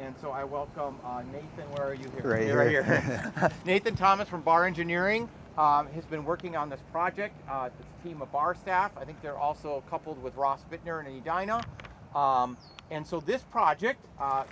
And so I welcome Nathan. Where are you here? Right You're here. Right here. Nathan Thomas from Barr Engineering has been working on this project. It's a team of Barr staff. I think they're also coupled with Ross Bittner and Edina. And so this project,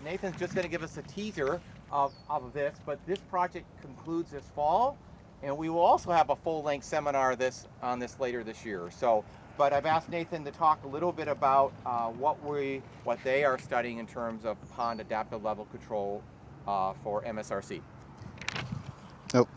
Nathan's just going to give us a teaser of this, but this project concludes this fall, and we will also have a full-length seminar on this later this year. So, but I've asked Nathan to talk a little bit about what they are studying in terms of pond adaptive level control for MSRC. Nope.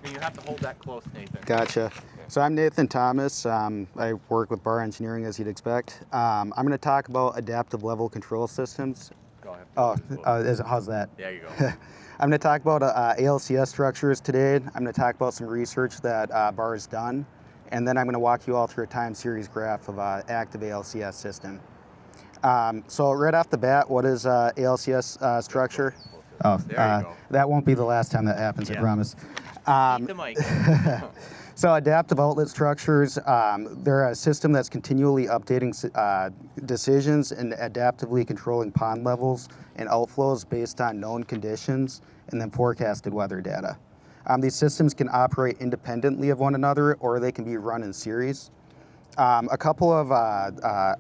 And you have to hold that close, Nathan. Gotcha. Okay. So I'm Nathan Thomas. I work with Barr Engineering, as you'd expect. I'm going to talk about adaptive level control systems. Go ahead. How's that? There you go. I'm going to talk about ALCS structures today. I'm going to talk about some research that Barr has done, and then I'm going to walk you all through a time series graph of active ALCS system. So right off the bat, what is ALCS structure? There you go. That won't be the last time that happens, Yeah. I promise. Keep the mic. So adaptive outlet structures, they're a system that's continually updating decisions and adaptively controlling pond levels and outflows based on known conditions and then forecasted weather data. These systems can operate independently of one another, or they can be run in series. A couple of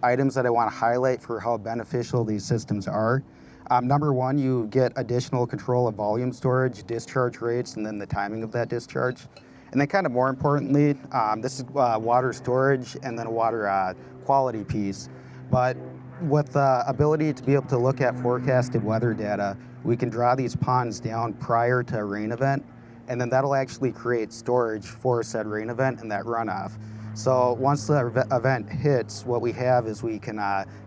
items that I want to highlight for how beneficial these systems are. Number one, you get additional control of volume storage, discharge rates, and then the timing of that discharge. And then kind of more importantly, this is water storage and then a water quality piece. But with the ability to be able to look at forecasted weather data, we can draw these ponds down prior to a rain event, and then that'll actually create storage for said rain event and that runoff. So once the event hits, what we have is we can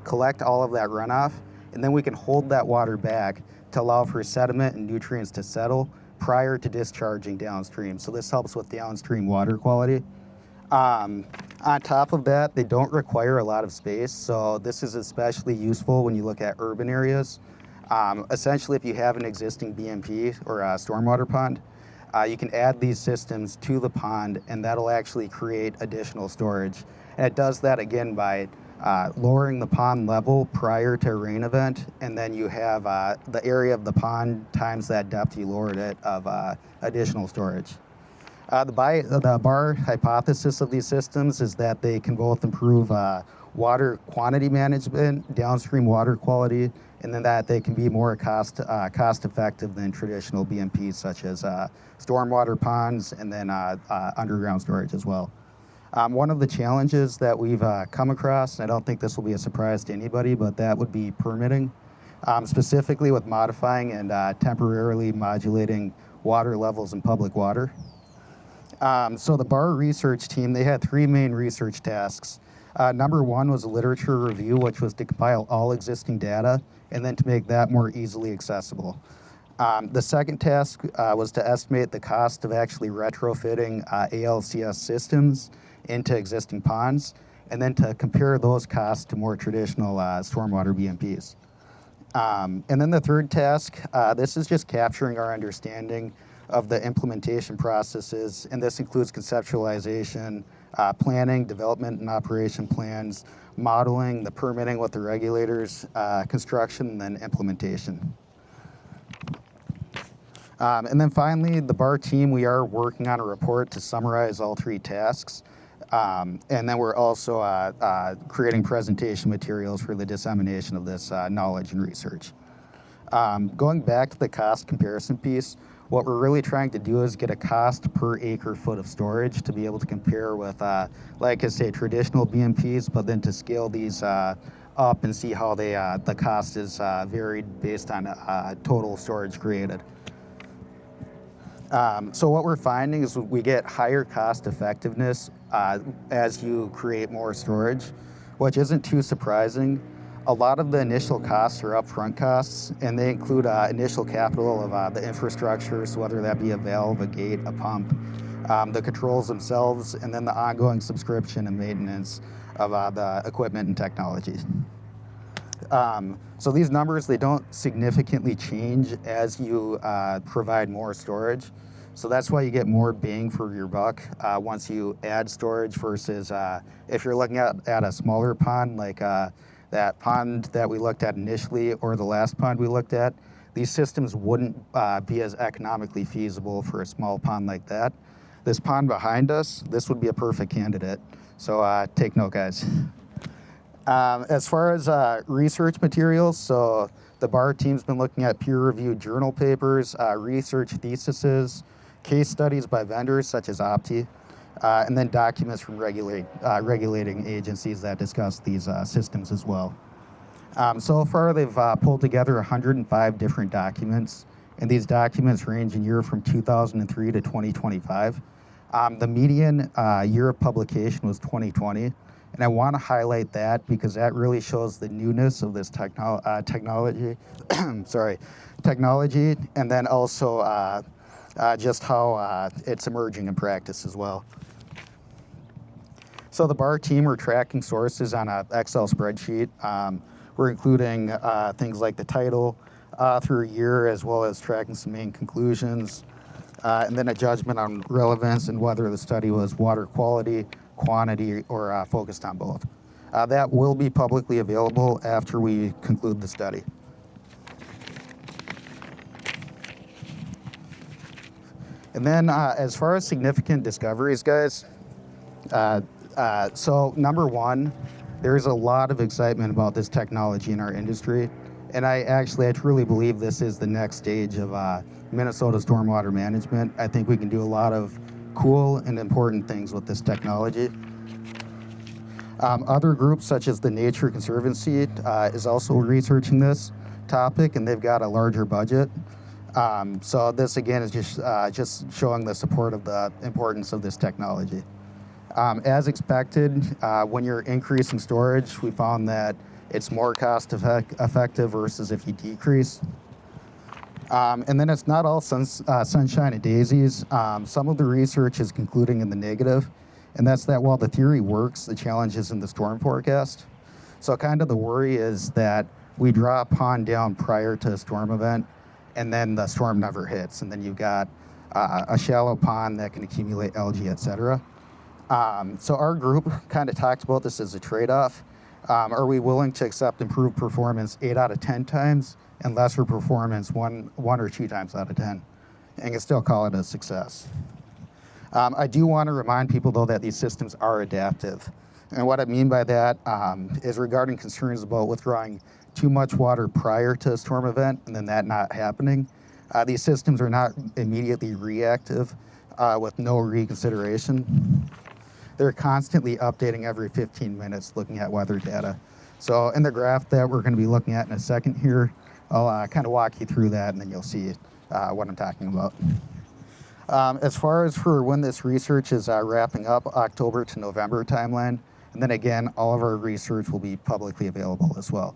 collect all of that runoff, and then we can hold that water back to allow for sediment and nutrients to settle prior to discharging downstream. So this helps with downstream water quality. On top of that, they don't require a lot of space, so this is especially useful when you look at urban areas. Essentially, if you have an existing BMP or a stormwater pond, you can add these systems to the pond, and that'll actually create additional storage. And it does that again by lowering the pond level prior to a rain event, and then you have the area of the pond times that depth you lowered it of additional storage. The Barr hypothesis of these systems is that they can both improve water quantity management, downstream water quality, and then that they can be more cost effective than traditional BMPs such as stormwater ponds and then underground storage as well. One of the challenges that we've come across, and I don't think this will be a surprise to anybody, but that would be permitting, specifically with modifying and temporarily modulating water levels in public water. So the Barr research team, they had three main research tasks. Number one was a literature review, which was to compile all existing data and then to make that more easily accessible. The second task was to estimate the cost of actually retrofitting ALCS systems into existing ponds, and then to compare those costs to more traditional stormwater BMPs. And then the third task, this is just capturing our understanding of the implementation processes, and this includes conceptualization, planning, development and operation plans, modeling, the permitting with the regulators, construction, and then implementation. And then finally, the Barr team, we are working on a report to summarize all three tasks. And then we're also creating presentation materials for the dissemination of this knowledge and research. Going back to the cost comparison piece, what we're really trying to do is get a cost per acre foot of storage to be able to compare with, like I say, traditional BMPs, but then to scale these up and see how they, the cost is varied based on total storage created. So what we're finding is we get higher cost effectiveness as you create more storage, which isn't too surprising. A lot of the initial costs are upfront costs, and they include initial capital of the infrastructure, so whether that be a valve, a gate, a pump, the controls themselves, and then the ongoing subscription and maintenance of the equipment and technology. So these numbers, they don't significantly change as you provide more storage. So that's why you get more bang for your buck once you add storage versus if you're looking at a smaller pond like that pond that we looked at initially or the last pond we looked at, these systems wouldn't be as economically feasible for a small pond like that. This pond behind us, this would be a perfect candidate. So take note, guys. As far as research materials, so the Barr team's been looking at peer-reviewed journal papers, research theses, case studies by vendors such as Opti, and then documents from regulating agencies that discuss these systems as well. So far, they've pulled together 105 different documents, and these documents range in year from 2003 to 2025. The median year of publication was 2020, and I want to highlight that because that really shows the newness of this technology, technology, and then also just how it's emerging in practice as well. So the Barr team are tracking sources on an Excel spreadsheet. We're including things like the title, through a year, as well as tracking some main conclusions, and then a judgment on relevance and whether the study was water quality, quantity, or focused on both. That will be publicly available after we conclude the study. And then as far as significant discoveries, guys, so number one, there's a lot of excitement about this technology in our industry. And I truly believe this is the next stage of Minnesota stormwater management. I think we can do a lot of cool and important things with this technology. Other groups such as the Nature Conservancy is also researching this topic, and they've got a larger budget. So this again is just showing the support of the importance of this technology. As expected, when you're increasing storage, we found that it's more cost effective versus if you decrease. And then it's not all sunshine and daisies. Some of the research is concluding in the negative, and that's that while the theory works, the challenge is in the storm forecast. So kind of the worry is that we draw a pond down prior to a storm event, and then the storm never hits, and then you've got a shallow pond that can accumulate algae, et cetera. So our group kind of talked about this as a trade-off. Are we willing to accept improved performance 8 out of 10 times and lesser performance 1 or 2 times out of 10 and can still call it a success? I do want to remind people, though, that these systems are adaptive. And what I mean by that is regarding concerns about withdrawing too much water prior to a storm event and then that not happening. These systems are not immediately reactive with no reconsideration. They're constantly updating every 15 minutes looking at weather data. So in the graph that we're going to be looking at in a second here, I'll kind of walk you through that and then you'll see what I'm talking about. As far as for when this research is wrapping up, October to November timeline, and then again, all of our research will be publicly available as well.